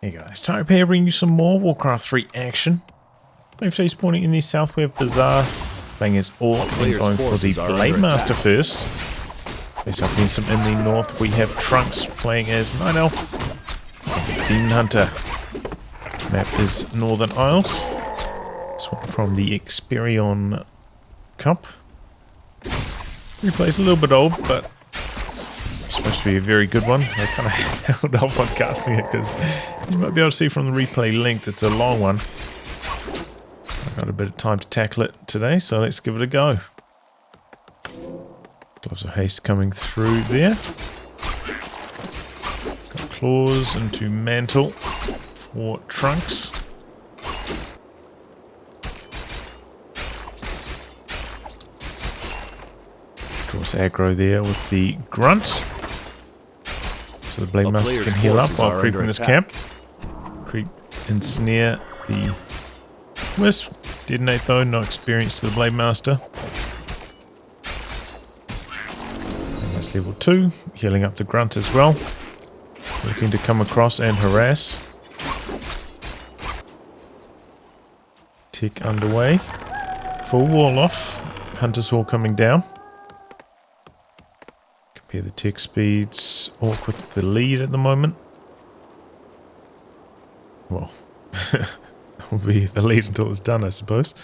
Hey guys, Type here bringing you some more Warcraft 3 action. Today spawning in the south we have Bizzare, playing as Orc and going for the Blade Master first. There's up in some in the north we have Trunks playing as Night Elf, and the Demon Hunter. Map is Northern Isles. This one from the Experion Cup. Replay's a little bit old, but supposed to be a very good one. I kind of held off on casting it because you might be able to see from the replay length it's a long one. I've got a bit of time to tackle it today, so let's give it a go. Gloves of Haste coming through there. Got Claws into Mantle for Trunks. Draws aggro there with the Grunt. So the Blade Master can heal up while creeping this camp. Creep and snare the Wisp. Detonate though, no experience to the Blade Master. And that's level 2. Healing up the Grunt as well. Looking to come across and harass. Tick underway. Full wall off. Hunter's Hall coming down. The tick speeds, Orc with the lead at the moment. Well, will be the lead until it's done, I suppose.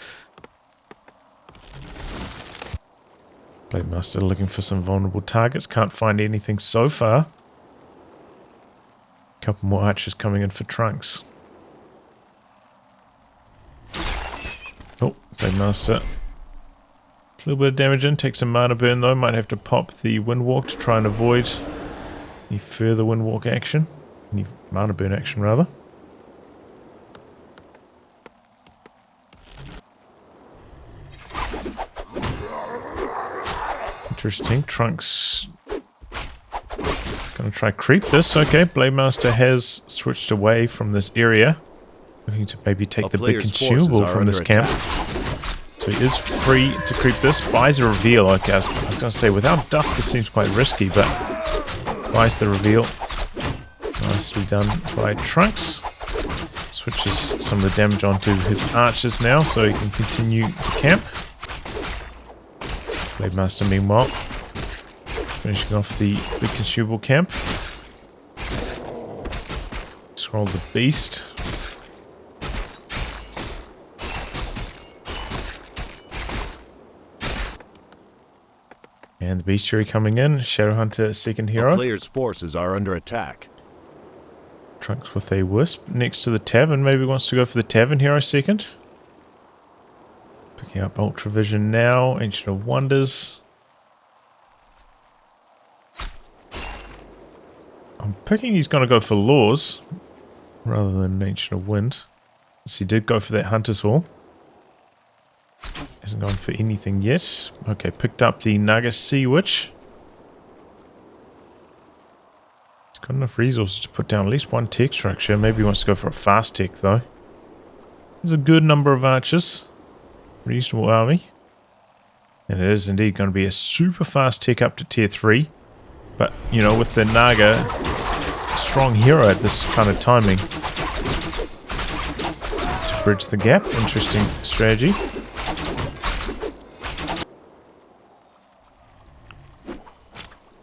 Blade Master looking for some vulnerable targets. Can't find anything so far. A couple more archers coming in for Trunks. Oh, Blade Master. A little bit of damage in, takes some mana burn though, might have to pop the Windwalk to try and avoid any further Windwalk action. Any mana burn action rather. Interesting, Trunks gonna try creep this. Okay, Blade Master has switched away from this area. Looking to maybe take the big consumable from this camp. So he is free to creep this. Buys a reveal, I guess. I was going to say, without dust this seems quite risky, but buys the reveal. Nicely done by Trunks. Switches some of the damage onto his archers now, so he can continue the camp. Blade Master, meanwhile, finishing off the big consumable camp. Scroll the Beast. And the Bestiary coming in. Shadowhunter, second hero. The player's forces are under attack. Trunks with a Wisp next to the Tavern. Maybe wants to go for the Tavern hero second. Picking up Ultravision now. Ancient of Wonders. I'm picking he's going to go for Laws rather than Ancient of Wind. So he did go for that Hunter's Hall. Hasn't gone for anything yet. Okay, picked up the Naga Sea Witch. He's got enough resources to put down at least one tech structure. Maybe he wants to go for a fast tech though. There's a good number of archers. Reasonable army. And it is indeed going to be a super fast tech up to tier 3. But, you know, with the Naga, strong hero at this kind of timing. To bridge the gap. Interesting strategy.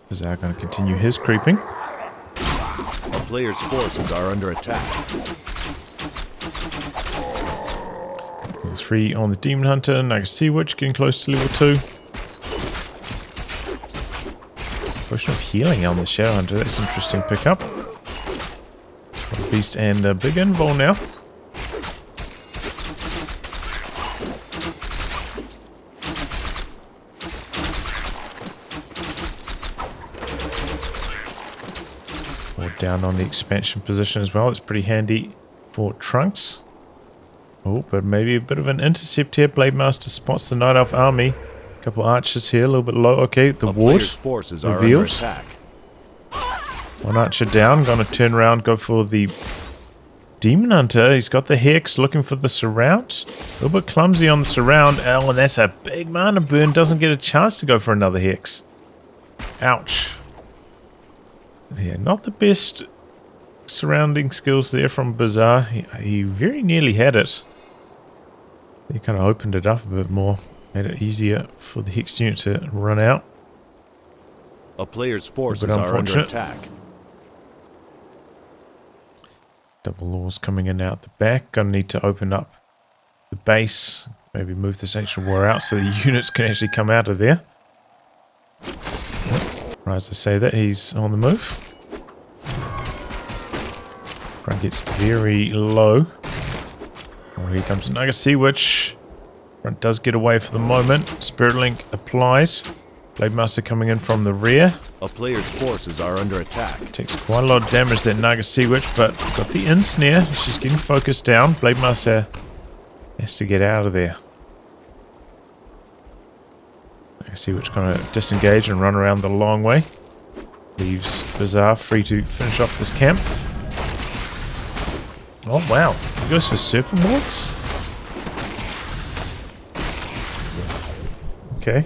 Bizzare going to continue his creeping. The player's forces are under attack. Level 3 on the Demon Hunter. Naga Sea Witch getting close to level 2. Potion of healing on the Shadowhunter. That's an interesting pickup. Got a Beast and a big invul now. Down on the expansion position as well. It's pretty handy for Trunks. Oh, but maybe a bit of an intercept here. Blade Master spots the Night Elf army. A couple archers here, a little bit low. Okay, the ward forces reveals. Are under attack. One archer down. Going to turn around, go for the Demon Hunter. He's got the Hex, looking for the surround. A little bit clumsy on the surround. Oh, and that's a big mana burn. Doesn't get a chance to go for another Hex. Ouch. Yeah, not the best surrounding skills there from Bizzare. He very nearly had it. He kind of opened it up a bit more. Made it easier for the Hex unit to run out. A player's forces are under attack. Double laws coming in out the back. Gonna need to open up the base. Maybe move this ancient war out so the units can actually come out of there. Right as I say that, he's on the move. Front gets very low. Oh, here comes Naga Sea Witch. Front does get away for the moment. Spirit Link applied. Blade Master coming in from the rear. A player's forces are under attack. Takes quite a lot of damage that Naga Sea Witch, but got the Ensnare. She's getting focused down. Blade Master has to get out of there. Naga Sea Witch kind of disengage and run around the long way. Leaves Bizzare free to finish off this camp. Oh wow, he goes for Serpent Wards? Okay.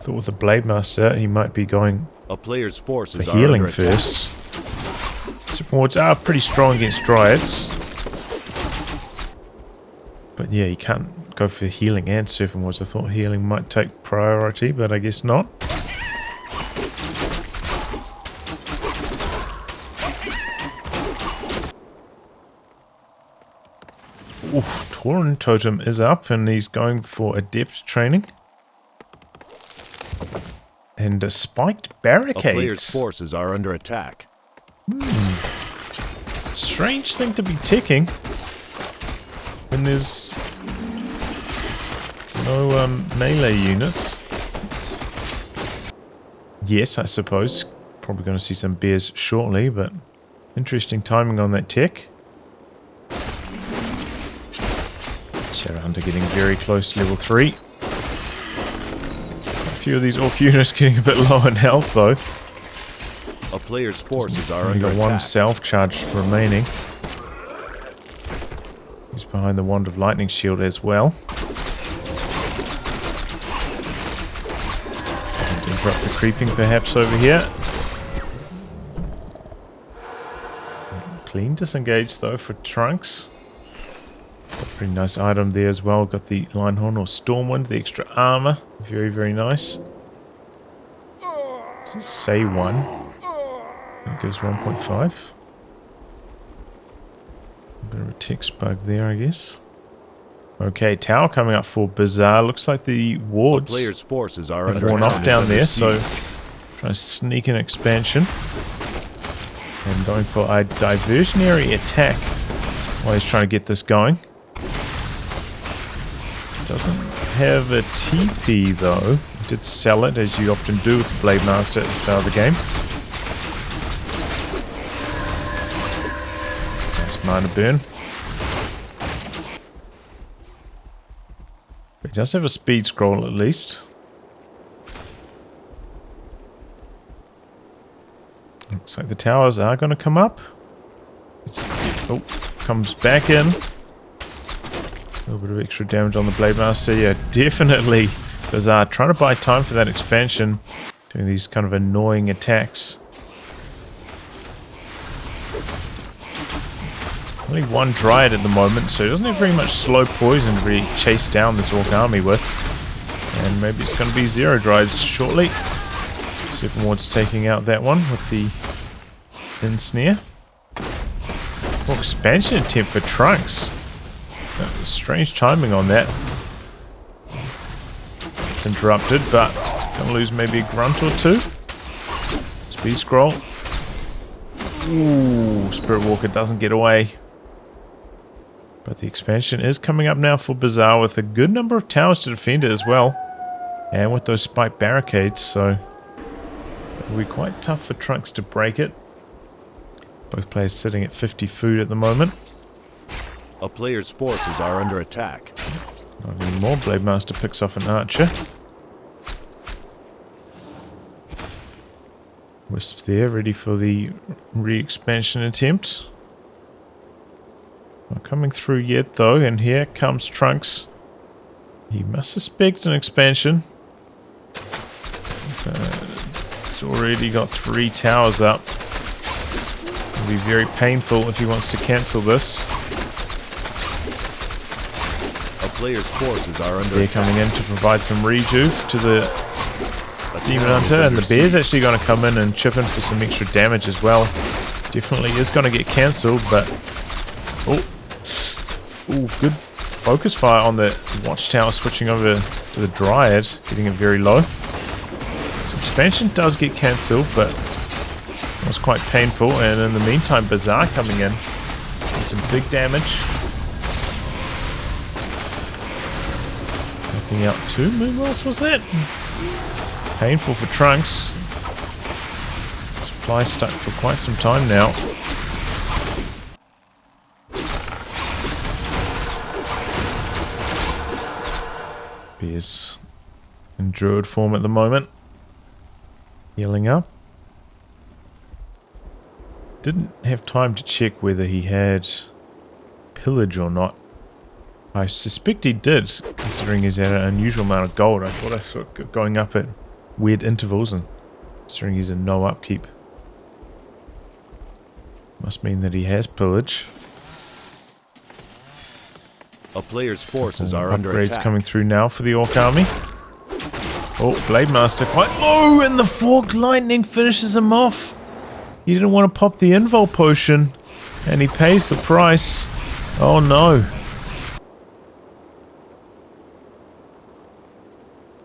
Thought with the Blade Master he might be going a player's forces for healing first. Serpent Wards are pretty strong against Dryads. But yeah, you can't go for healing and Serpent Wards. I thought healing might take priority, but I guess not. Oof, Tauren Totem is up and he's going for Adept training. And a spiked barricades. A player's forces are under attack. Strange thing to be ticking when there's no melee units. Yet, I suppose. Probably going to see some bears shortly, but interesting timing on that tick. Shadow Hunter getting very close to level 3. A few of these Orc units getting a bit low in health though. A player's forces are under under attack. Got one self-charge remaining. He's behind the Wand of Lightning Shield as well. And interrupt the creeping perhaps over here. Clean disengage though for Trunks. Pretty nice item there as well. Got the Linehorn or Stormwind, the extra armor. Very, very nice. This is say 1. That gives 1.5. A bit of a text bug there, I guess. Okay, tower coming up for Bizzare. Looks like the wards player's forces are have worn off down there, so trying to sneak an expansion. And going for a diversionary attack while he's trying to get this going. Doesn't have a TP though. He did sell it, as you often do with the Blade Master at the start of the game. Nice mana burn. But he does have a speed scroll at least. Looks like the towers are going to come up. Oh, comes back in. A little bit of extra damage on the Blade Master. Yeah, definitely Bizzare trying to buy time for that expansion. Doing these kind of annoying attacks. Only one Dryad at the moment, so he doesn't have very much slow poison to really chase down this Orc army with. And maybe it's going to be 0 Dryads shortly. Serpent Ward's taking out that one with the Ensnare. Oh, expansion attempt for Trunks. Strange timing on that. It's interrupted, but gonna lose maybe a grunt or two. Speed scroll. Ooh, Spirit Walker doesn't get away. But the expansion is coming up now for Bizzare with a good number of towers to defend it as well. And with those spiked barricades, so it'll be quite tough for Trunks to break it. Both players sitting at 50 food at the moment. A player's forces are under attack. Not anymore. Blade Master picks off an archer. Wisp there, ready for the re-expansion attempt. Not coming through yet though, and here comes Trunks. He must suspect an expansion. It's already got 3 towers up. be very painful if he wants to cancel this. A player's forces are under They're attack. coming in to provide some rejuve to the Demon Hunter, and the bear's actually going to come in and chip in for some extra damage as well. Definitely is going to get cancelled, but oh, good focus fire on the Watchtower, switching over to the Dryad, getting it very low. So expansion does get cancelled, but it was quite painful. And in the meantime, Bizzare coming in, doing some big damage. Knocking out 2 Moonwells, was that? Painful for Trunks. Supply stuck for quite some time now. Bear's in Druid form at the moment. Healing up. Didn't have time to check whether he had pillage or not. I suspect he did, considering he's at an unusual amount of gold. I thought I saw it going up at weird intervals, and considering he's in no upkeep, must mean that he has pillage. A player's forces are under Upgrades attack. coming through now for the Orc army. Oh, Blade Master quite low, and the Forked Lightning finishes him off. He didn't want to pop the Invul potion, and he pays the price. Oh no.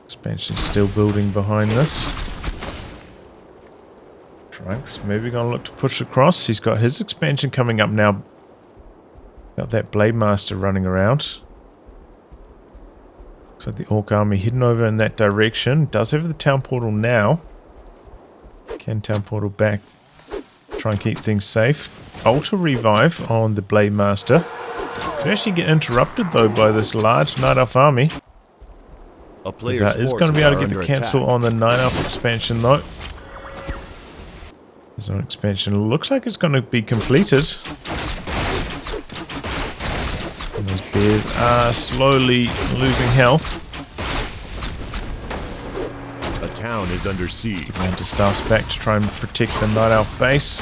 Expansion still building behind this. Trunks maybe gonna look to push across. He's got his expansion coming up now. Got that Blade Master running around. Looks like the Orc army hidden over in that direction. Does have the town portal now. Can town portal back. Try and keep things safe. Altar revive on the Blade Master. Could actually get interrupted though by this large Night Elf army. A player's That is going to be able to get the cancel on the Night Elf expansion though. His own expansion looks like it's going to be completed. And those bears are slowly losing health. A town is under siege. Manta staffs back to try and protect the Night Elf base.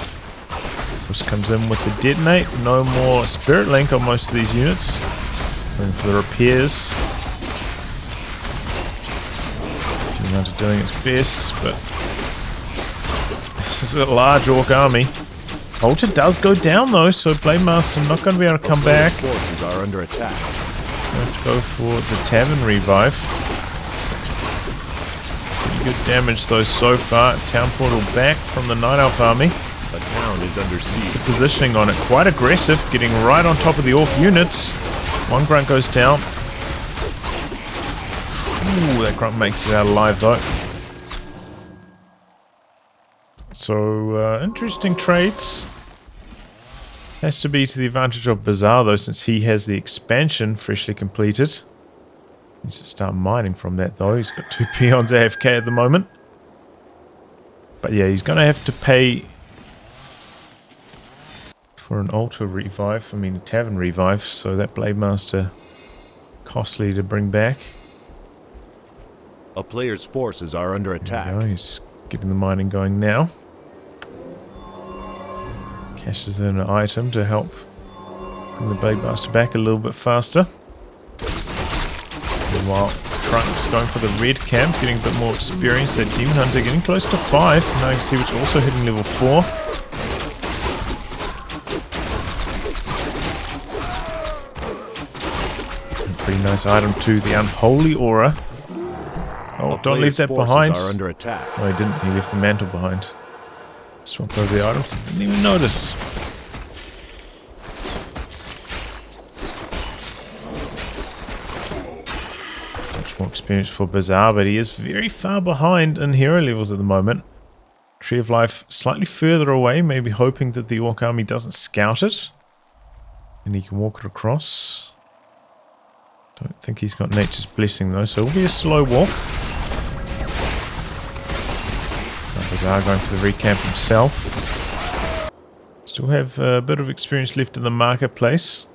Just comes in with the detonate. No more Spirit Link on most of these units. Going for the repairs. Manta doing its best, but this is a large Orc army. Altar does go down though, so Blade Master not going to be able to come back. Forces are under attack. Have to go for the Tavern revive. Pretty good damage though so far. Town portal back from the Night Elf army. A town is under siege. The positioning on it quite aggressive, getting right on top of the Orc units. One grunt goes down. Ooh, that grunt makes it out alive though. So, interesting trades. Has to be to the advantage of Bizzare though, since he has the expansion freshly completed. Needs to start mining from that though. He's got 2 peons AFK at the moment. But yeah, he's going to have to pay for an altar revive. I mean, a tavern revive. So that Blade Master, costly to bring back. A player's forces are under attack. He's getting the mining going now. Cashes in an item to help bring the Blade Master back a little bit faster. Meanwhile, Trunks going for the red camp, getting a bit more experience. That Demon Hunter getting close to 5. Now you can see which also hitting level 4. A pretty nice item too, the Unholy Aura. Oh, don't leave that behind. Are under attack. No, he didn't. He left the mantle behind. Swap over the items. Didn't even notice. Much more experience for Bizzare, but he is very far behind in hero levels at the moment. Tree of Life slightly further away, maybe hoping that the Orc army doesn't scout it. And he can walk it across. Don't think he's got Nature's Blessing though, so it'll be a slow walk. Bizzare going for the recamp himself. Still have a bit of experience left in the marketplace.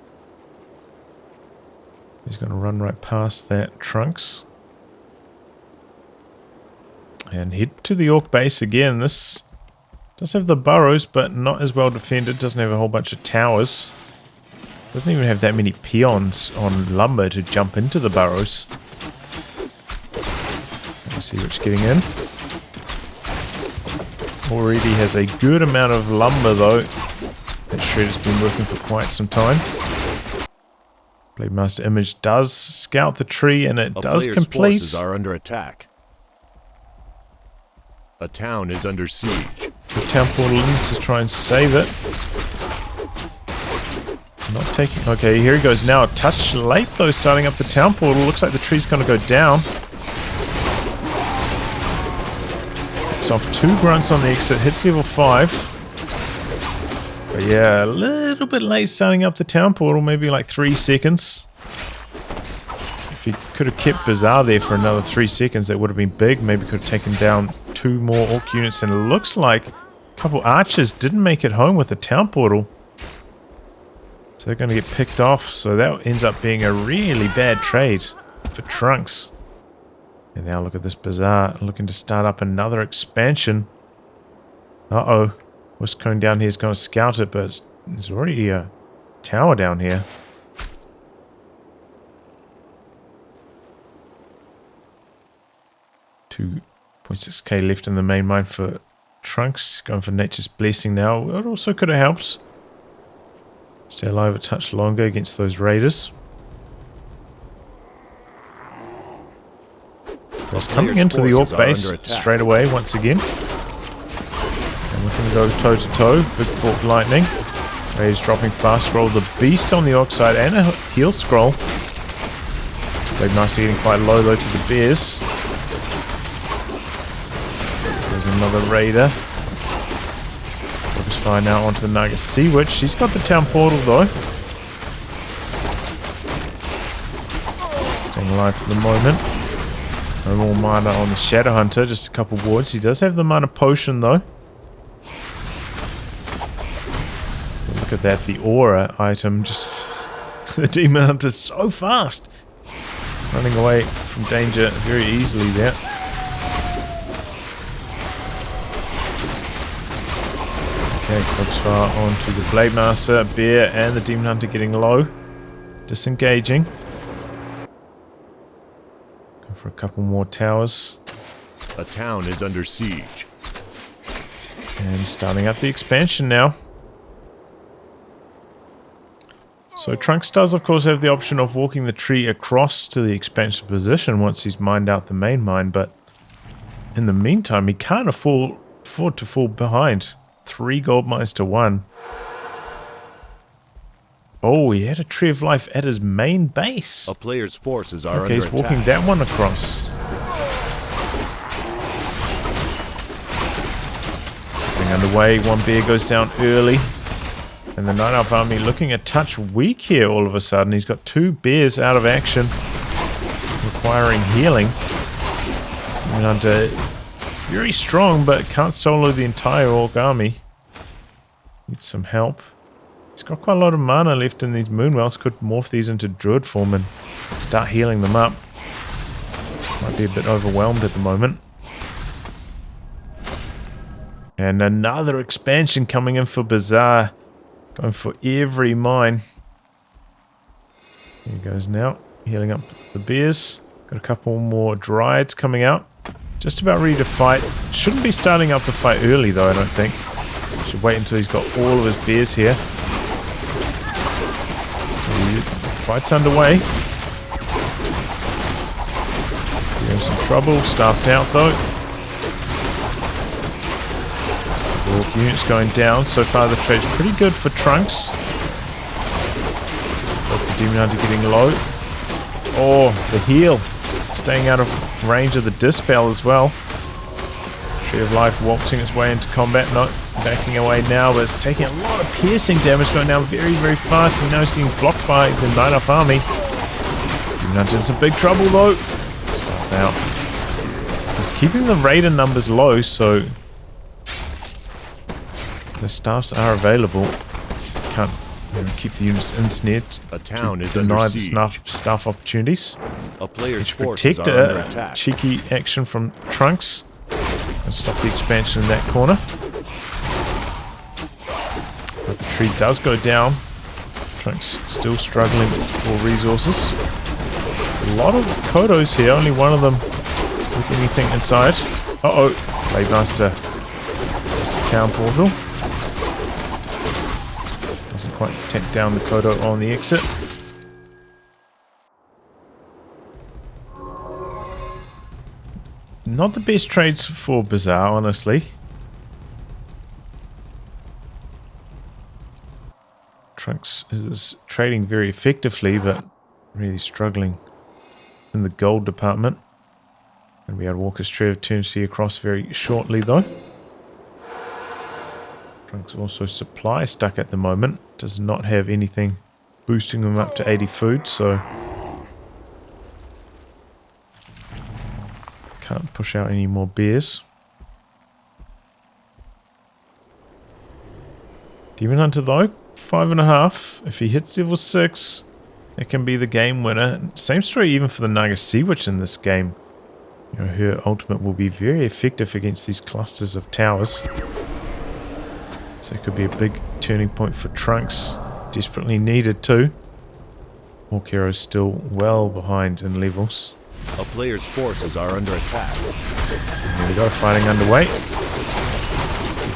He's going to run right past that Trunks. And head to the Orc base again. This Does have the burrows, but not as well defended. Doesn't have a whole bunch of towers. Doesn't even have that many peons on lumber to jump into the burrows. Let's see what's getting in. Already has a good amount of lumber though. That shredder's been working for quite some time. Blade Master Image does scout the tree and it does complete. Forces are under attack. A town is under siege. The town portal in to try and save it. Not taking... Okay, here he goes now. A touch late though, starting up the town portal. Looks like the tree's going to go down. It's off 2 grunts on the exit. Hits level 5. But yeah, a little bit late starting up the town portal. Maybe like 3 seconds. If he could have kept Bizzare there for another 3 seconds, that would have been big. Maybe could have taken down 2 more orc units. And it looks like a couple archers didn't make it home with the town portal. So they're going to get picked off. So that ends up being a really bad trade for Trunks. And now look at this Bizzare looking to start up another expansion. Uh-oh. What's coming down here is going to scout it, but there's already a tower down here. $2.6k left in the main mine for Trunks. Going for Nature's Blessing now. It also could have helped. Stay alive a touch longer against those raiders. Well, coming into the orc base straight away once again. And we're going to go toe to toe. Big Fork Lightning. Raiders dropping fast scroll. The Beast on the orc side and a heal scroll. Blade Master getting quite low though to the bears. There's another raider. Focus fire now onto the Naga Sea Witch. She's got the town portal though. Staying alive for the moment. No more mana on the Shadow Hunter, just a couple wards. He does have the mana potion though. Look at that, the aura item, just the Demon Hunter's so fast. Running away from danger very easily there. Okay, Foxfire onto the Blade Master, Bear and the Demon Hunter getting low. Disengaging. Go for a couple more towers. A town is under siege. And starting up the expansion now. So Trunks does of course have the option of walking the tree across to the expansion position once he's mined out the main mine, but in the meantime he can't afford to fall behind. 3 gold mines to 1. Oh, he had a Tree of Life at his main base. A player's forces are okay, under he's walking that one across. Getting underway, one bear goes down early. And the Night Elf army looking a touch weak here all of a sudden. He's got 2 bears out of action, requiring healing. And very strong, but can't solo the entire orc army. Needs some help. He's got quite a lot of mana left in these Moonwells. Could morph these into Druid form and start healing them up. Might be a bit overwhelmed at the moment. And another expansion coming in for Bizzare. Going for every mine. Here he goes now. Healing up the bears. Got a couple more Dryads coming out. Just about ready to fight. Shouldn't be starting up the fight early though, I don't think. Should wait until he's got all of his bears here. Fight's underway. You're in some trouble. Staffed out though. Orc units going down. So far the trade's pretty good for Trunks. Got the Demon Hunter getting low. Oh, the heal. Staying out of range of the Dispel as well. Tree of Life waltzing its way into combat. Not backing away now, but it's taking a lot of piercing damage. Going down very, very fast. And now he's getting blocked by the Night Elf army. Demon Hunter in some big trouble though. Staff out. Just keeping the raider numbers low, so the staffs are available. Can't keep the units ensnared. A town is deny under the siege. staff opportunities. A player's forces Protect are under a attack. cheeky action from Trunks. And stop the expansion in that corner. infantry does go down. Trunks still struggling for resources. A lot of Kodos here, only one of them with anything inside. Uh-oh, Blade Master. That's the town portal. Doesn't quite take down the Kodo on the exit. Not the best trades for Bizzare, honestly. Trunks is trading very effectively, but really struggling in the gold department. And we had Walker's Tree of Eternity across very shortly, though. Trunks also supply stuck at the moment. Does not have anything boosting them up to 80 food, so can't push out any more bears. Demon Hunter though, 5.5. If he hits level 6, it can be the game winner. Same story even for the Naga Sea Witch in this game. You know, her ultimate will be very effective against these clusters of towers. So it could be a big turning point for Trunks. Desperately needed too. Hawk Hero's still well behind in levels. A player's forces are under attack. There we go, fighting underway.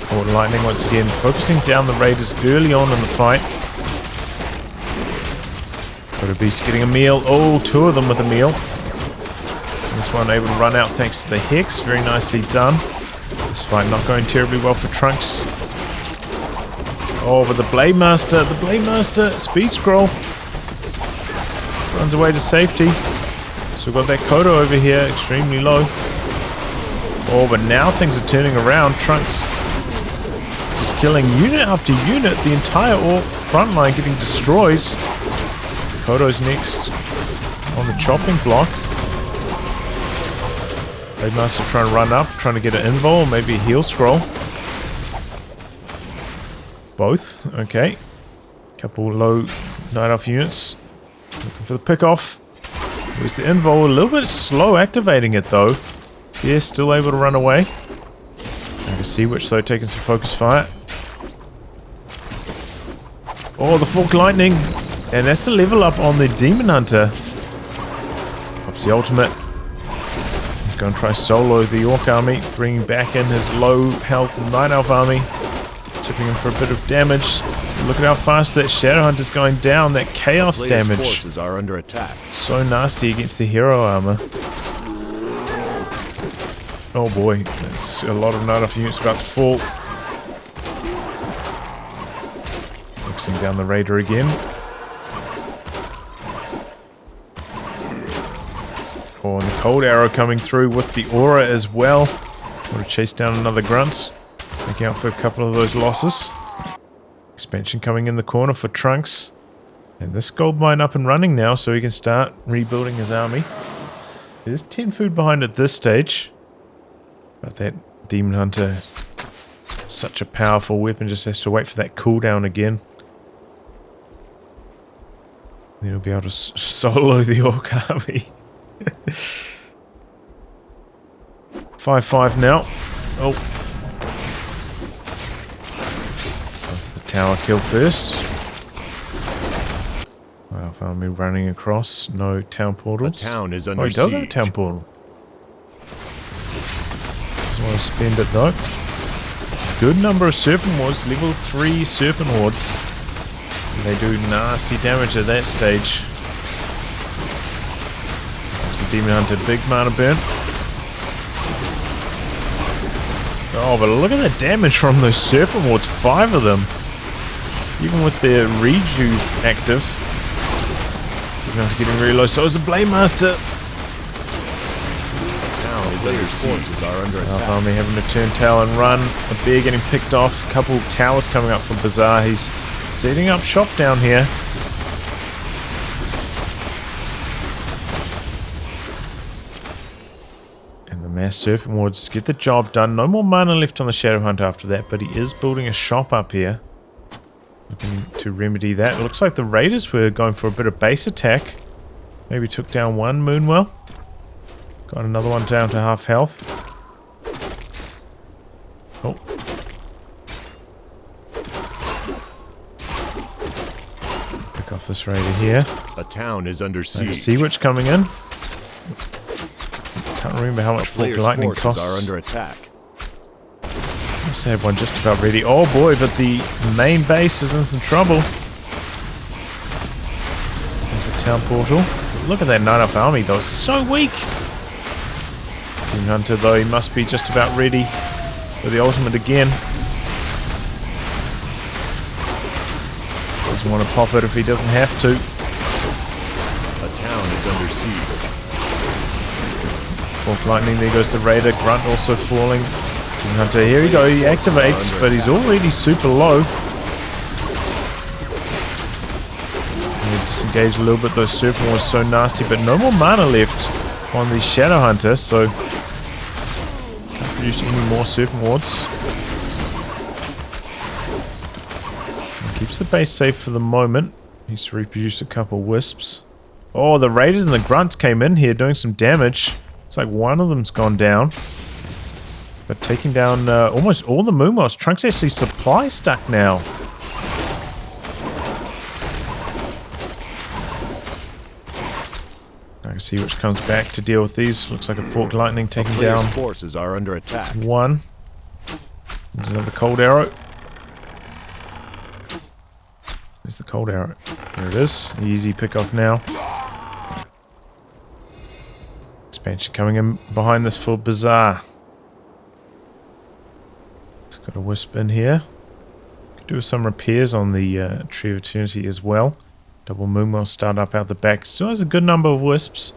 Forward Lightning once again, focusing down the raiders early on in the fight. Got a beast getting a meal. Oh, two of them with a meal. And this one able to run out thanks to the Hex. Very nicely done. This fight not going terribly well for Trunks. Oh, but the Blade Master, speed scroll. Runs away to safety. So we've got that Kodo over here, extremely low. Oh, but now things are turning around. Trunks just killing unit after unit. The entire front line getting destroyed. Kodo's next on the chopping block. Blade Master trying to run up, trying to get an invul, maybe a heal scroll. Both, okay. Couple low Night Elf units. Looking for the pick-off. Where's the invul? A little bit slow activating it though. Yeah, still able to run away. You can see which though taking some focus fire. Oh, the Forked Lightning. And that's the level up on the Demon Hunter. Pops the ultimate. He's going to try solo the Orc army, bringing back in his low health Night Elf army. Chipping him for a bit of damage. Look at how fast that Shadow Hunter's going down. That chaos damage. Forces are under attack. So nasty against the hero armor. Oh boy, there's a lot of Night Elf units about to fall. Focusing down the raider again. Oh, and the cold arrow coming through with the aura as well. Want to chase down another grunt. Making out for a couple of those losses. Expansion coming in the corner for Trunks. And this gold mine up and running now, so he can start rebuilding his army. There's 10 food behind at this stage. But that Demon Hunter, such a powerful weapon, just has to wait for that cooldown again. Then he'll be able to solo the Orc army. 5-5 now. Oh. Tower kill first. Wow, army running across. No town portals. A town is under siege. Oh, he does have a town portal. Doesn't want to spend it though. It's a good number of Serpent Wards. Level 3 Serpent Wards. And they do nasty damage at that stage. There's the Demon Hunter. Big mana burn. Oh, but look at the damage from those Serpent Wards. 5 of them. Even with their rejuve active. It's getting really low. So is the Blade Master. Now players' forces are under attack. Army having to turn tail and run. A bear getting picked off. A couple towers coming up from Bizzare. He's setting up shop down here. And the mass Serpent Wards get the job done. No more mana left on the Shadow Hunter after that, but he is building a shop up here. Looking to remedy that. It looks like the raiders were going for a bit of base attack. Maybe took down one Moonwell. Got another one down to half health. Oh. Pick off this raider here. A town is under siege. Sea Witch coming in. Can't remember how much Forked Lightning costs. Are under attack. Must have one just about ready. Oh boy, but the main base is in some trouble. There's a town portal. Look at that 9-up army though, it's so weak. Demon Hunter though, he must be just about ready for the ultimate again. Doesn't want to pop it if he doesn't have to. A town is under siege. Forked Lightning, there goes the Raider. Grunt also falling. Demon Hunter, here we go, he activates, but he's already super low. Disengage a little bit, those Serpent was so nasty, but no more mana left on the Shadow Hunter, so can't produce any more Serpent Wards. Keeps the base safe for the moment. Needs to reproduce a couple Wisps. Oh, the Raiders and the Grunts came in here doing some damage. It's like one of them's gone down. But taking down almost all the Moonwells. Trunks actually supply stuck now. I can see which comes back to deal with these. Looks like a Forked Lightning taking down. Forces are under attack. One. There's another Cold Arrow. There's the Cold Arrow. There it is. Easy pick off now. Expansion coming in behind this for Bizzare. It's got a Wisp in here. Could do some repairs on the Tree of Eternity as well. Double Moonwell start up out the back. Still has a good number of Wisps.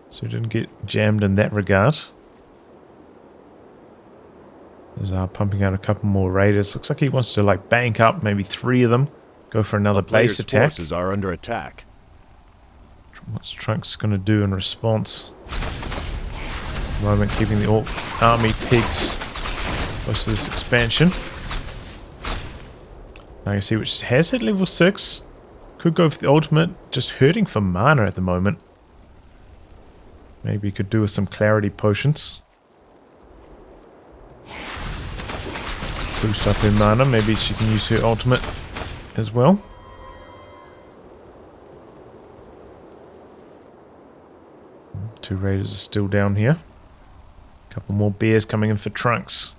So we didn't get jammed in that regard. Bizzare pumping out a couple more Raiders. Looks like he wants to like bank up maybe 3 of them. Go for another base attack. Forces are under attack. What's Trunks going to do in response? At the moment keeping the Orc army pegged close to this expansion. Now you see which has hit level 6. Could go for the ultimate, just hurting for mana at the moment. Maybe could do with some clarity potions. Boost up her mana, maybe she can use her ultimate as well. Two Raiders are still down here. A couple more bears coming in for Trunks.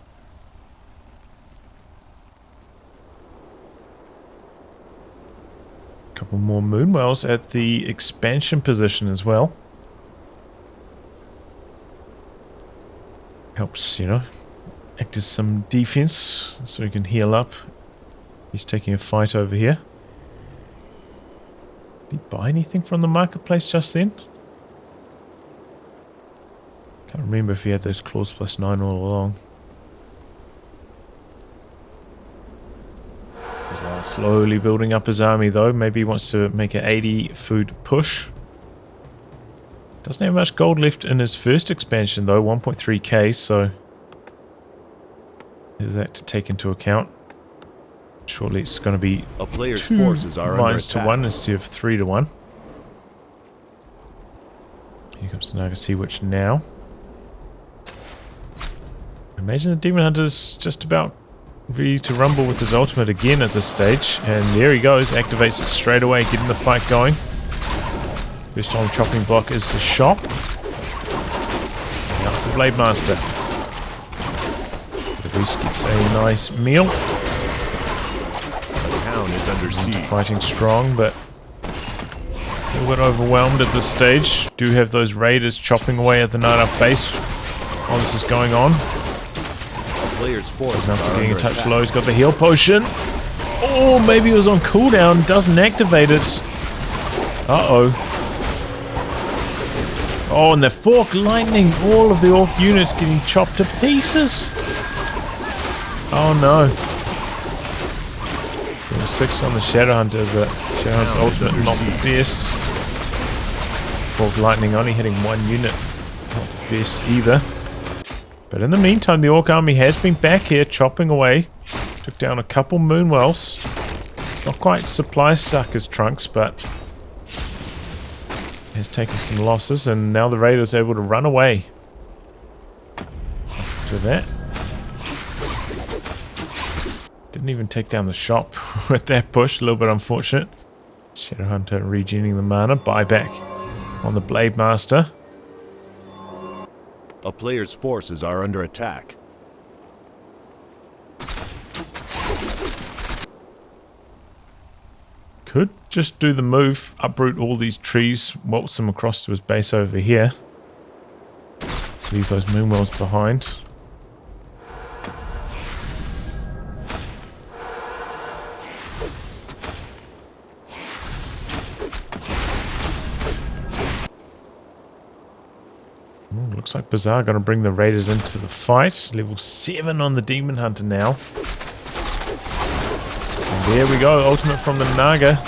Couple more Moonwells at the expansion position as well. Helps, you know, act as some defense so he can heal up. He's taking a fight over here. Did he buy anything from the marketplace just then? Can't remember if he had those claws +9 all along. He's slowly building up his army though. Maybe he wants to make an 80 food push. Doesn't have much gold left in his first expansion though, 1.3k, so there's that to take into account. Surely it's going to be a player's forces are under attack. 2-1 instead of 3-1. Here comes the Naga Sea Witch now. Imagine the Demon Hunter's just about ready to rumble with his ultimate again at this stage. And there he goes, activates it straight away, getting the fight going. First on the chopping block is the shop. Now it's the Blade Master. The beast gets a nice meal. The town is under siege. Fighting strong, but a little bit overwhelmed at this stage. Do have those Raiders chopping away at the 9-up base while this is going on. Player's force now getting a touch low. He's got the heal potion. Oh, maybe it was on cooldown. Doesn't activate it. Uh-oh. Oh, and the Forked Lightning. All of the Orc units getting chopped to pieces. Oh, no. Level 6 on the Shadow Hunter, but Shadow Hunter's ultimate not the best. Forked Lightning only hitting 1 unit. Not the best either. But in the meantime, the Orc army has been back here, chopping away. Took down a couple Moonwells. Not quite supply stuck as Trunks, but has taken some losses, and now the Raider's able to run away. After that. Didn't even take down the shop with that push. A little bit unfortunate. Shadowhunter regening the mana. Buyback on the Blade Master. A player's forces are under attack. Could just do the move, uproot all these trees, waltz them across to his base over here. Leave those moonwells behind. Looks like Bizzare going to bring the raiders into the fight. Level 7 on the Demon Hunter now. And there we go, ultimate from the Naga.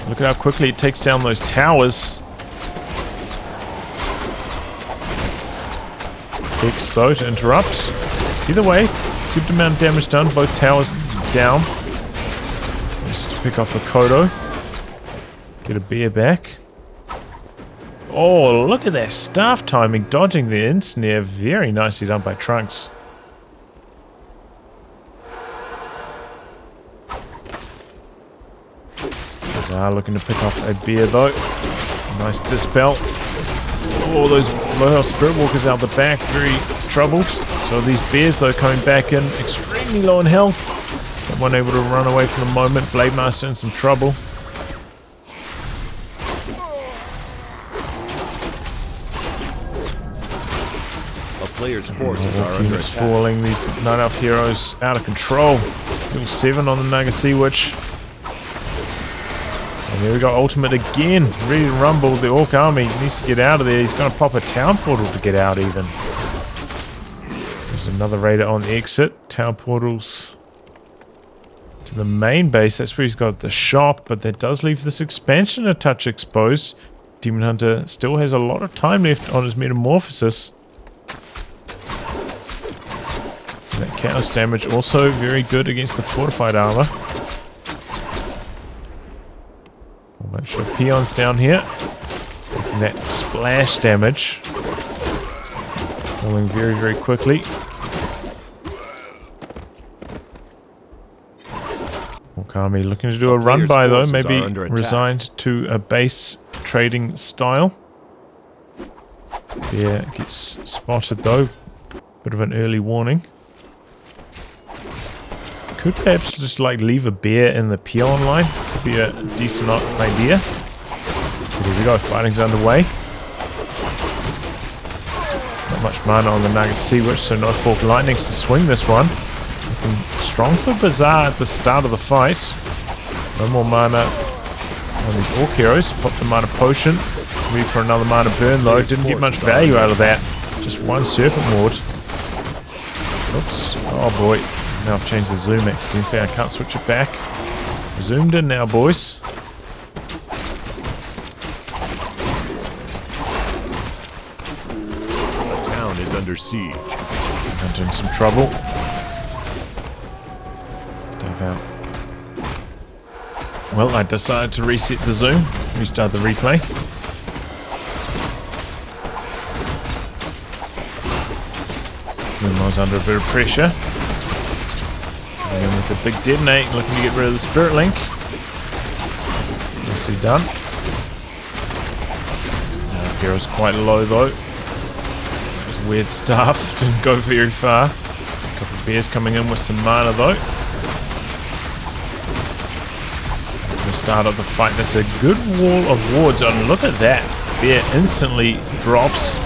Look at how quickly it takes down those towers. X though to interrupt. Either way, good amount of damage done. Both towers down. Just to pick off a Kodo. Get a bear back. Oh, look at that staff timing, dodging the ensnare. Very nicely done by Trunks. Bizzare looking to pick off a bear though. Nice dispel. Oh, those low health Spirit Walkers out the back, very troubled. So these bears though coming back in extremely low in health. That one able to run away for the moment. Blade Master in some trouble. Players' forces are under attack. Falling, these Night Elf heroes out of control. Level 7 on the Naga Sea Witch. And there we go, ultimate again. Ready to rumble. The Orc army needs to get out of there. He's going to pop a town portal to get out even. There's another raider on the exit. Town portals to the main base. That's where he's got the shop, but that does leave this expansion a touch exposed. Demon Hunter still has a lot of time left on his metamorphosis. That chaos damage also very good against the fortified armor. A bunch of peons down here. Taking that splash damage. Falling very, very quickly. Okami looking to do a run by though. Maybe resigned to a base trading style. Yeah, gets spotted though. Bit of an early warning. Could perhaps just like leave a bear in the peon line. Could be a decent idea. But here we go, fighting's underway. Not much mana on the Naga Sea Witch, so no Fork Lightnings to swing this one. Looking strong for Bizzare at the start of the fight. No more mana on these Orc heroes. Pop the mana potion. Ready for another mana burn though. Didn't get much value out of that. Just one Serpent Ward. Oops. Oh boy. Now I've changed the zoom accidentally. I can't switch it back. Zoomed in now, boys. The town is under siege. Hunter in some trouble. Dive out. Well, I decided to reset the zoom. Restart the replay. Moonwell's under a bit of pressure. And with the big detonate, looking to get rid of the Spirit Link. Nicely done. Hero's quite low though. This weird stuff didn't go very far. A couple of bears coming in with some mana though. To start up the fight, that's a good wall of wards. And look at that. Bear instantly drops.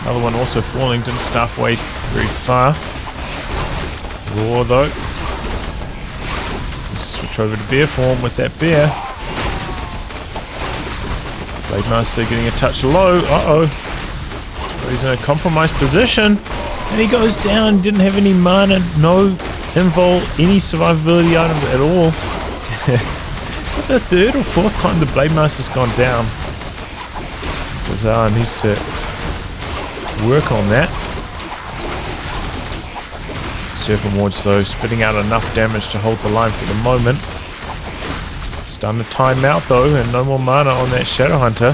Another one also falling, didn't staff away very far. Roar though. Switch over to bear form with that bear. Blade Master getting a touch low. Uh-oh. He's in a compromised position. And he goes down. Didn't have any mana. No invul. Any survivability items at all. For the third or fourth time the Blade Master's gone down. Bizzare needs to work on that. Serpent Wards though, spitting out enough damage to hold the line for the moment. Starting to time out though, and no more mana on that Shadowhunter.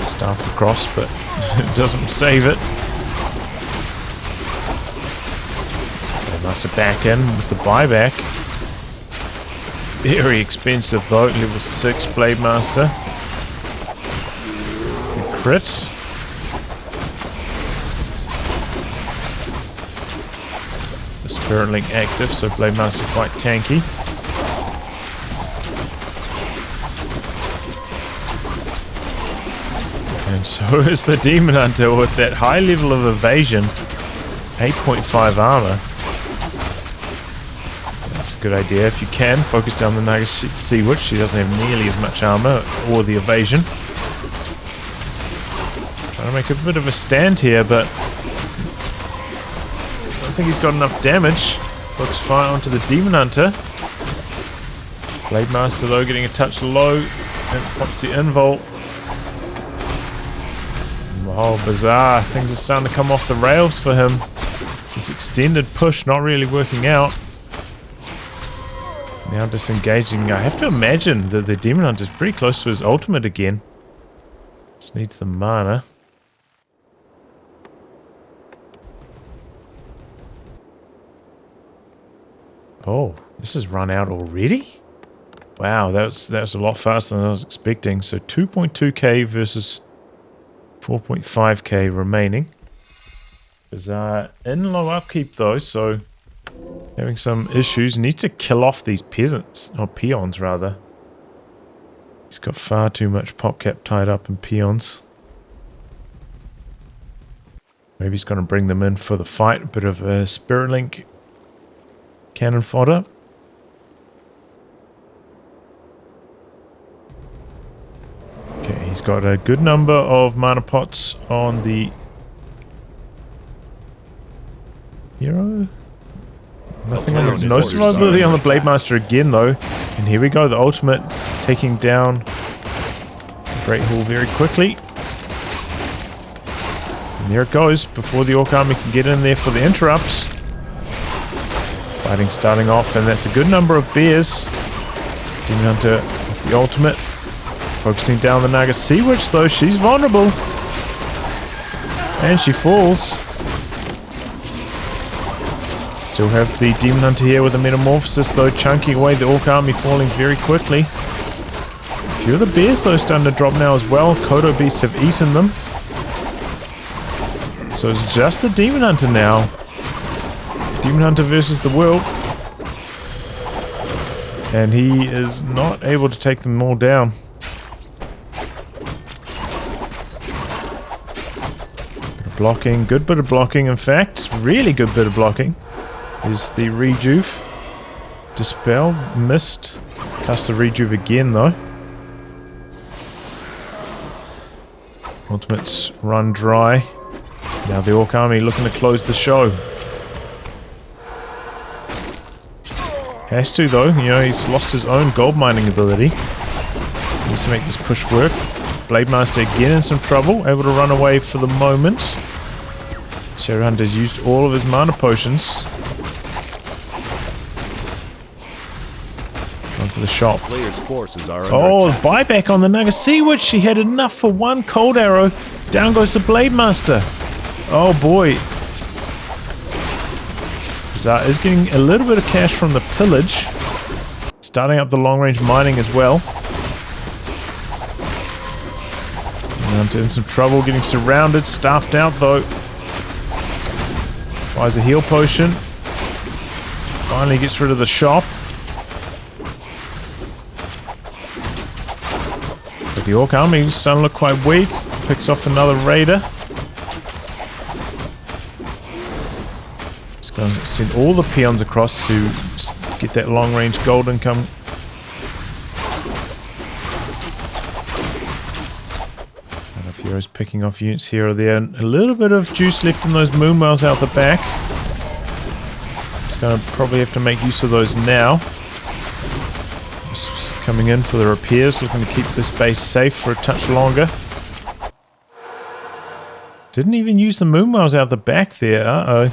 Staff across, but it doesn't save it. Master back in with the buyback. Very expensive though, level 6 Blade Master. The crit. The Spirit Link active, so Blade Master quite tanky. And so is the Demon Hunter with that high level of evasion. 8.5 armor. That's a good idea. If you can, focus down the Naga Sea Witch. She doesn't have nearly as much armor or the evasion. Trying to make a bit of a stand here, but I don't think he's got enough damage. Focus fire onto the Demon Hunter. Blade Master though getting a touch low and pops the invult. Oh, Bizzare. Things are starting to come off the rails for him. This extended push not really working out. Now disengaging. I have to imagine that the Demon Hunter is pretty close to his ultimate again. Just needs the mana. Oh, this has run out already? Wow, that was a lot faster than I was expecting. So 2.2k versus 4.5k remaining. Bizzare in low upkeep though, so having some issues. Needs to kill off these peasants, or peons rather. He's got far too much popcap tied up in peons. Maybe he's going to bring them in for the fight. A bit of a Spirit Link cannon fodder. Okay, he's got a good number of mana pots on the hero. Nothing on the, no survivability on the Blade Master again though. And here we go, the ultimate taking down the Great Hall very quickly. And there it goes, before the Orc Army can get in there for the interrupts. Fighting starting off, and that's a good number of bears. Demon Hunter with the ultimate. Focusing down the Naga Sea Witch though, she's vulnerable. And she falls. Still have the Demon Hunter here with the Metamorphosis though, chunking away the Orc Army, falling very quickly. A few of the bears though starting to drop now as well. Kodo beasts have eaten them. So it's just the Demon Hunter now. Demon Hunter versus the world. And he is not able to take them all down. Bit of blocking, good bit of blocking in fact. Really good bit of blocking. Is the rejuve. Dispel, missed. Cast the rejuve again though. Ultimates run dry. Now the Orc Army looking to close the show. Has to though, you know, he's lost his own gold mining ability. Needs to make this push work. Blade Master again in some trouble, able to run away for the moment. Shadowhunter's used all of his mana potions. Going for the shop. Players' forces are oh, buyback on the Naga Sea Witch. She had enough for one cold arrow. Down goes the Blade Master. Oh boy. Bizzare is getting a little bit of cash from the pillage. Starting up the long range mining as well. Hunter in some trouble, getting surrounded, staffed out though. Buys a heal potion. Finally gets rid of the shop. But the Orc Army starting to look quite weak. Picks off another raider. Just going to send all the peons across to get that long range gold income. Heroes picking off units here or there. And a little bit of juice left in those moon wells out the back. Just going to probably have to make use of those now. Just coming in for the repairs, looking to keep this base safe for a touch longer. Didn't even use the moon wells out the back there. Uh-oh.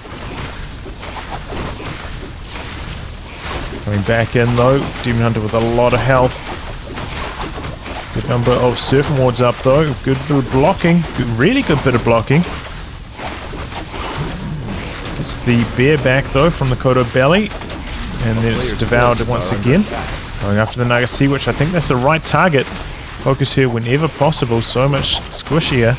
Coming back in though. Demon Hunter with a lot of health. Good number of Serpent Wards up though. Good bit of blocking. Really good bit of blocking. It's the bear back though from the Kodo belly. And then it's devoured once again. Going after the Nagasi, which I think that's the right target. Focus here whenever possible. So much squishier.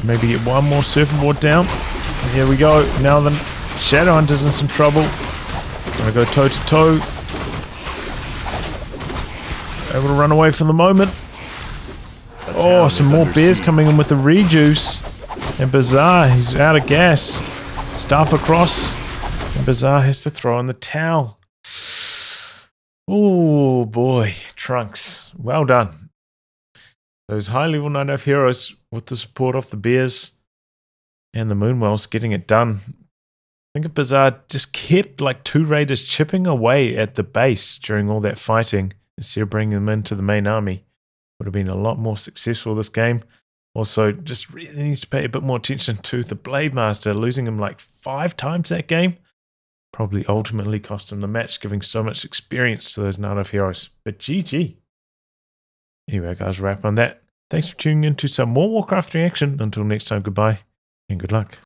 Maybe get one more surfing board down. And here we go. Now the Shadowhunter's in some trouble. Gonna go toe to toe. Able to run away for the moment. Oh, some more bears coming in with the rejuice. And Bizzare, he's out of gas. Staff across. And Bizzare has to throw in the towel. Oh boy, Trunks. Well done. Those high level 9F heroes with the support of the bears and the Moonwells getting it done. I think if Bizzare just kept like 2 raiders chipping away at the base during all that fighting instead of bringing them into the main army, would have been a lot more successful this game. Also, just really needs to pay a bit more attention to the Blade Master, losing him like 5 times that game. Probably ultimately cost him the match, giving so much experience to those 9F heroes. But GG. Anyway, guys, wrap on that. Thanks for tuning in to some more Warcraft 3 action. Until next time, goodbye and good luck.